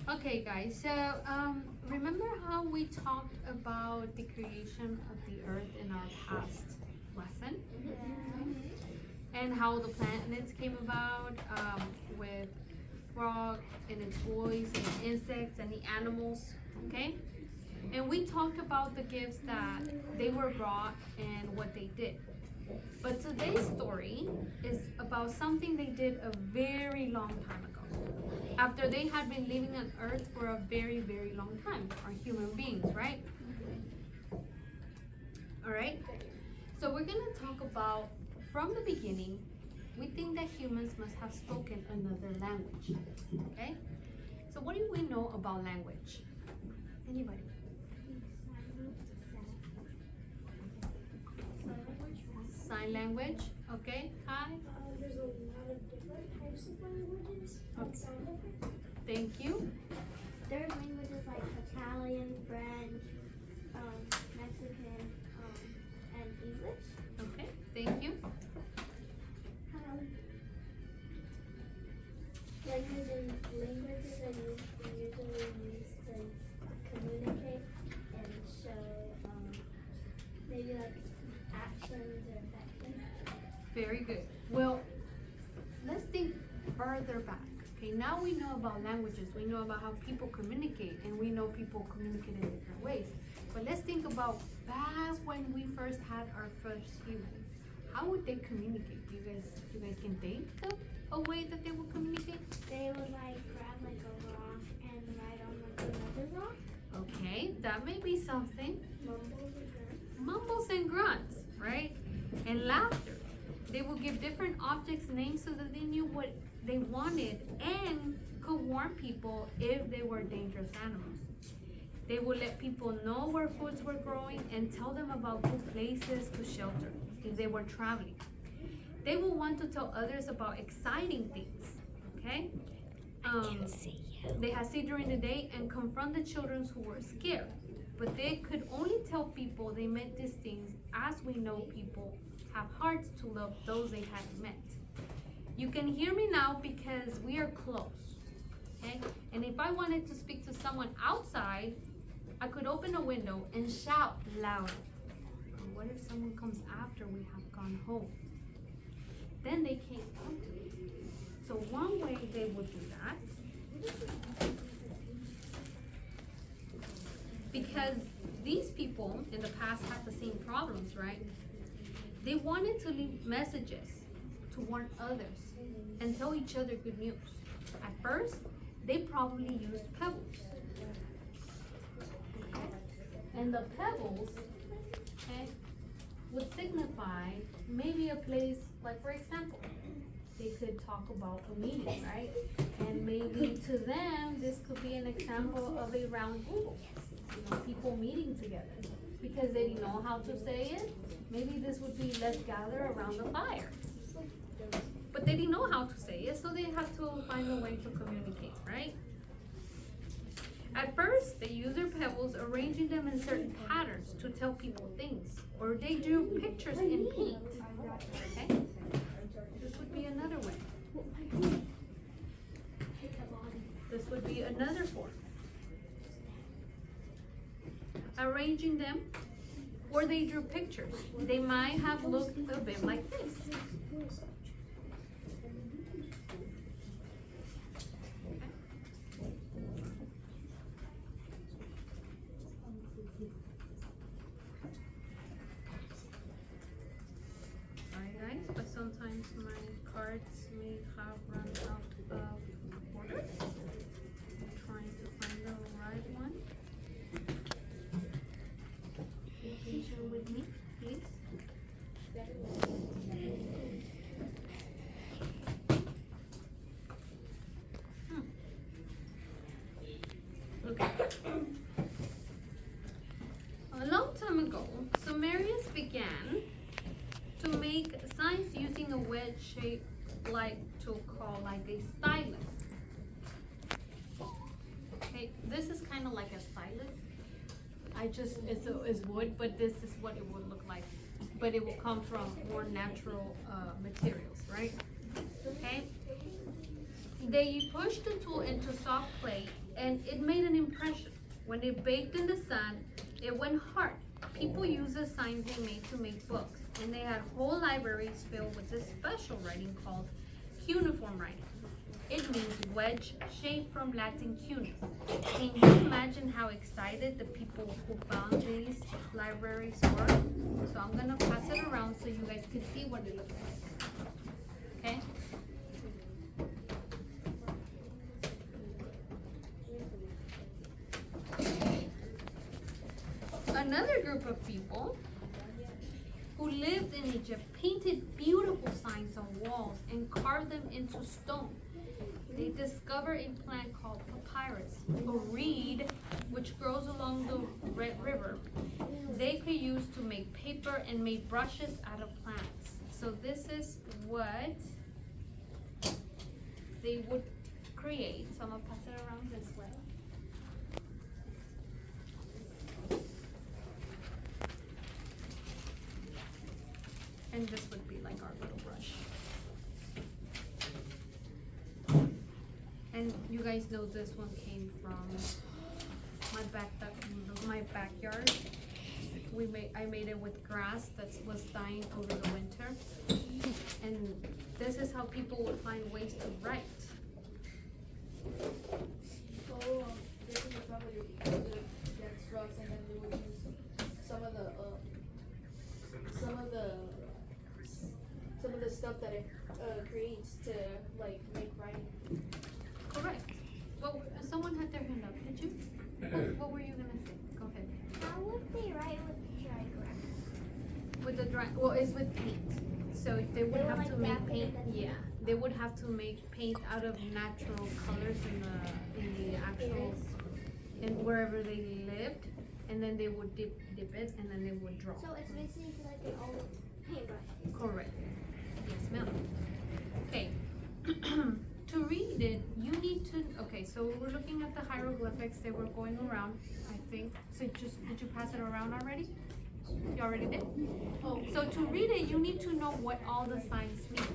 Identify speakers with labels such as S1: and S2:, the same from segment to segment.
S1: Okay, guys, so remember how we talked about the creation of the earth in our past lesson? And how the planets came about with frog and its voice and insects and the animals, okay? And we talked about the gifts that they were brought and what they did. But today's story is about something they did a very long time ago. After they had been living on Earth for a very, very long time, are human beings, right? All right. So we're gonna talk about from the beginning. We think that humans must have spoken another language. Okay. So what do we know about language? Anybody? Sign language. Okay. Hi.
S2: There's a lot of different types of languages that sound different.
S1: Thank you.
S2: There's languages like Italian, French, Mexican, and English.
S1: Okay. Thank you.
S2: Languages are usually used to communicate and show maybe like actions or affections.
S1: Very good. Well, let's think further back. Okay, now we know about languages, we know about how people communicate, and we know people communicate in different ways. But let's think about back when we first had our first humans. How would they communicate? You guys can think of a way that they would communicate?
S2: They would like grab like a rock and write on like another rock.
S1: Okay, that may be something.
S2: Mumbles and grunts.
S1: Mumbles and grunts, right? And laughter. They will give different objects names so that they knew what they wanted and could warn people if they were dangerous animals. They will let people know where foods were growing and tell them about good places to shelter if they were traveling. They will want to tell others about exciting things, okay? They had see during the day and confront the children who were scared. But they could only tell people they meant these things as we know people have hearts to love those they hadn't met. You can hear me now because we are close, okay? And if I wanted to speak to someone outside, I could open a window and shout louder. And what if someone comes after we have gone home? Then they can't come to me. So one way they would do that, because these people in the past had the same problems, right? They wanted to leave messages to warn others and tell each other good news. At first, they probably used pebbles. Okay? And the pebbles, okay, would signify maybe a place, like for example, they could talk about a meeting, right? And maybe to them, this could be an example of a round table. People meeting together. Because they didn't know how to say it, maybe this would be let's gather around the fire. But they didn't know how to say it, so they had to find a way to communicate, right? At first, they used their pebbles, arranging them in certain patterns to tell people things. Or they drew pictures in paint. Okay? This would be another way. This would be another form. Arranging them, or they drew pictures. They might have looked a bit like this. Sorry guys, but sometimes my cards may have run out of order. I'm trying to find the right one. Be patient with me, please. Okay. A long time ago, Sumerians began to make signs using a wedge shape like to call like a stylus. Okay, this is kind of like a stylus. It's wood, but this is what it would look like. But it will come from more natural materials, right? Okay. They pushed the tool into soft clay and it made an impression. When it baked in the sun, it went hard. People used the signs they made to make books, and they had whole libraries filled with this special writing called cuneiform writing. It means wedge, shaped from Latin cunis. Can you imagine how excited the people who found these libraries were? So I'm gonna pass it around so you guys can see what it looks like. Okay? Another group of people who lived in Egypt painted beautiful signs on walls and carved them into stone. They discovered a plant called papyrus, a reed which grows along the Red River. They could use to make paper and made brushes out of plants. So this is what they would create. So I'm gonna pass it around this way. And this would be like our little brush. And you guys know this one came from my backyard. I made it with grass that was dying over the winter. And this is how people would find ways to write.
S3: So this is probably get drugs, and then they would use some of the stuff that it creates to like make writing.
S1: Correct. Well, someone had their hand up. Did you? What were you gonna say? Go ahead.
S2: How would they write with dry grass?
S1: With the dry, well, it's with paint. So they would have to make paint. Yeah, they would have to make paint out of natural colors in the actual, and wherever they lived, and then they would dip it, and then they would draw.
S2: So it's basically like an old paintbrush.
S1: Correct. Yes, ma'am. Okay. To read it, you need to, okay, so we're looking at the hieroglyphics. They were going around, I think. So did you pass it around already? You already did? Oh, so to read it, you need to know what all the signs mean.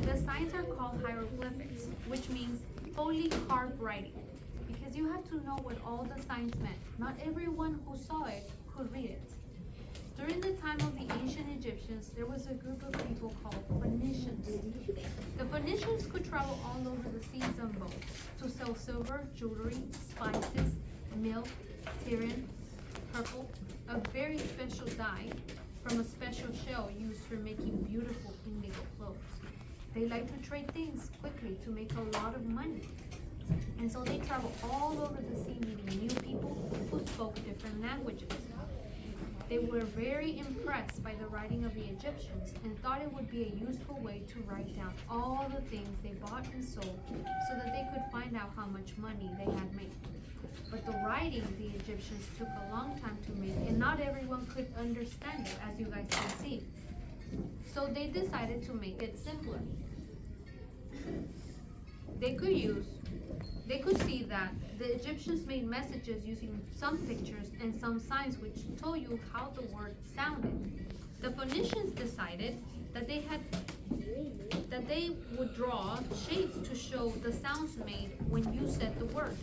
S1: The signs are called hieroglyphics, which means holy carved writing. Because you have to know what all the signs meant. Not everyone who saw it could read it. During the time of the ancient Egyptians, there was a group of people called Phoenicians. The Phoenicians could travel all over the seas on boats to sell silver, jewelry, spices, milk, tyrian, purple, a very special dye from a special shell used for making beautiful indigo clothes. They liked to trade things quickly to make a lot of money. And so they traveled all over the sea meeting new people who spoke different languages. They were very impressed by the writing of the Egyptians and thought it would be a useful way to write down all the things they bought and sold so that they could find out how much money they had made. But the writing the Egyptians took a long time to make, and not everyone could understand it, as you guys can see. So they decided to make it simpler. They could see that the Egyptians made messages using some pictures and some signs which told you how the word sounded. The Phoenicians decided that they would draw shapes to show the sounds made when you said the word.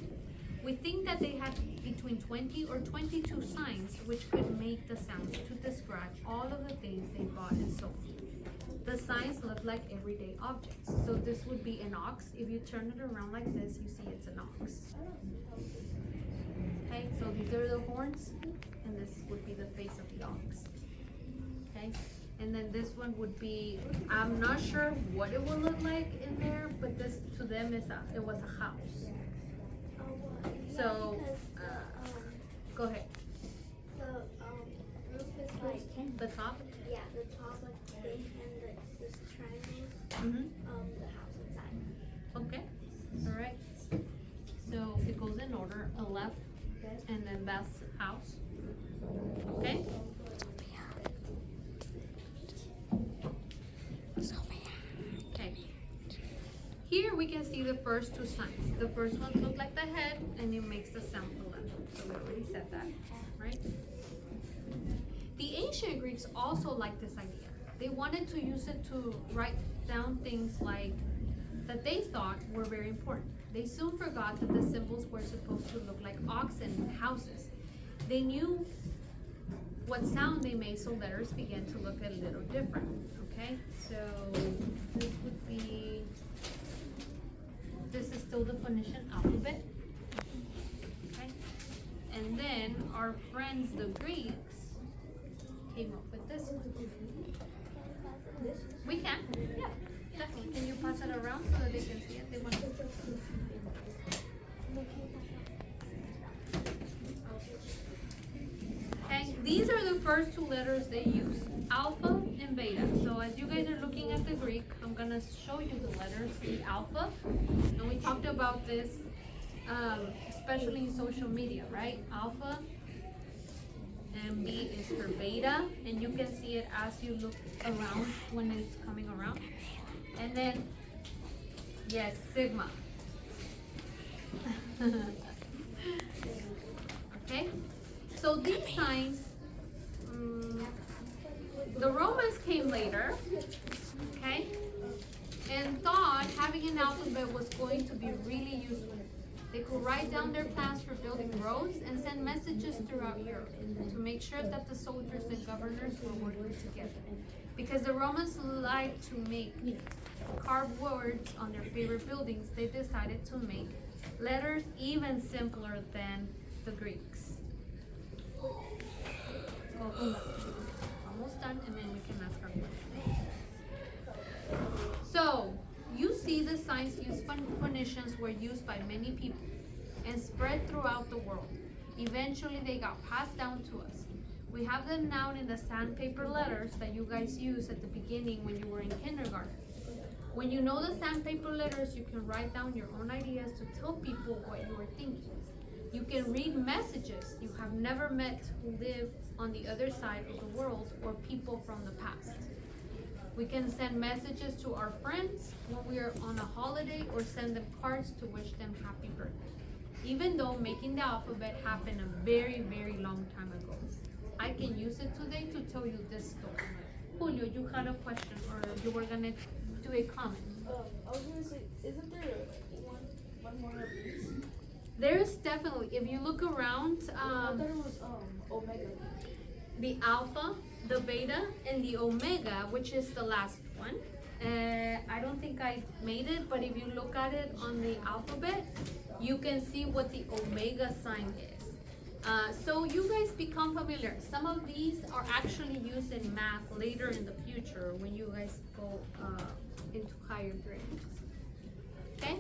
S1: We think that they had between 20 or 22 signs which could make the sounds to describe all of the things they bought and sold. The signs look like everyday objects. So this would be an ox. If you turn it around like this, you see it's an ox. Okay, so these are the horns, and this would be the face of the ox. Okay, and then this one would be, I'm not sure what it would look like in there, but this to them it was a house. So, go ahead.
S2: The roof is like
S1: The top?
S2: yeah, the top like big and this triangle.
S1: Mm-hmm.
S2: The house inside.
S1: Okay, all right. So it goes in order, a left, and then that's house. Okay? Okay. Here we can see the first two signs. The first one looks like the head, and it makes the sound 11. So we already said that, right? The ancient Greeks also liked this idea. They wanted to use it to write down things like that they thought were very important. They soon forgot that the symbols were supposed to look like oxen and houses. They knew what sound they made, so letters began to look a little different. Okay, so this would be, this is still the Phoenician alphabet. Okay, and then our friends, the Greeks, came up with this one. We can, yeah, definitely. Can you pass it around so that they can see it? They want to. Okay, these are the first two letters they use, alpha and beta. So as you guys are looking at the Greek, I'm gonna show you the letters, the alpha. And we talked about this, especially in social media, right? Alpha, and B is for beta, and you can see it as you look around when it's coming around. And then, yes, sigma. Okay, so these signs, the Romans came later, okay, and thought having an alphabet was going to be really useful. They could write down their plans for building roads and send messages throughout Europe to make sure that the soldiers and governors were working together. Because the Romans liked to make carved words on their favorite buildings, they decided to make letters even simpler than the Greeks. Almost done, and then we can ask our questions. So, you see the signs used by Phoenicians were used by many people and spread throughout the world. Eventually, they got passed down to us. We have them now in the sandpaper letters that you guys used at the beginning when you were in kindergarten. When you know the sandpaper letters, you can write down your own ideas to tell people what you were thinking. You can read messages you have never met who live on the other side of the world or people from the past. We can send messages to our friends when we are on a holiday or send them cards to wish them happy birthday. Even though making the alphabet happened a very, very long time ago. I can use it today to tell you this story. Julio, you had a question or you were gonna do a comment.
S3: I was gonna say, isn't there one more of these?
S1: There's definitely, if you look around,
S3: I thought it was omega.
S1: the alpha, the beta, and the omega, which is the last one. I don't think I made it, but if you look at it on the alphabet, you can see what the omega sign is. So you guys become familiar. Some of these are actually used in math later in the future when you guys go into higher grades. Okay?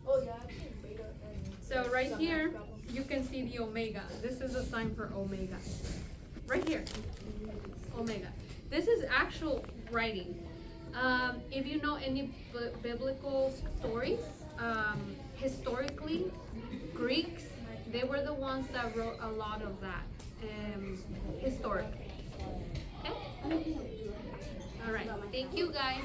S3: Oh yeah, I've seen beta and
S1: So right
S3: some
S1: here,
S3: math problems.
S1: you can see the omega. This is a sign for omega. Right here, omega. This is actual writing. If you know any biblical stories, historically, Greeks, they were the ones that wrote a lot of that, historically. Okay? All right, thank you guys.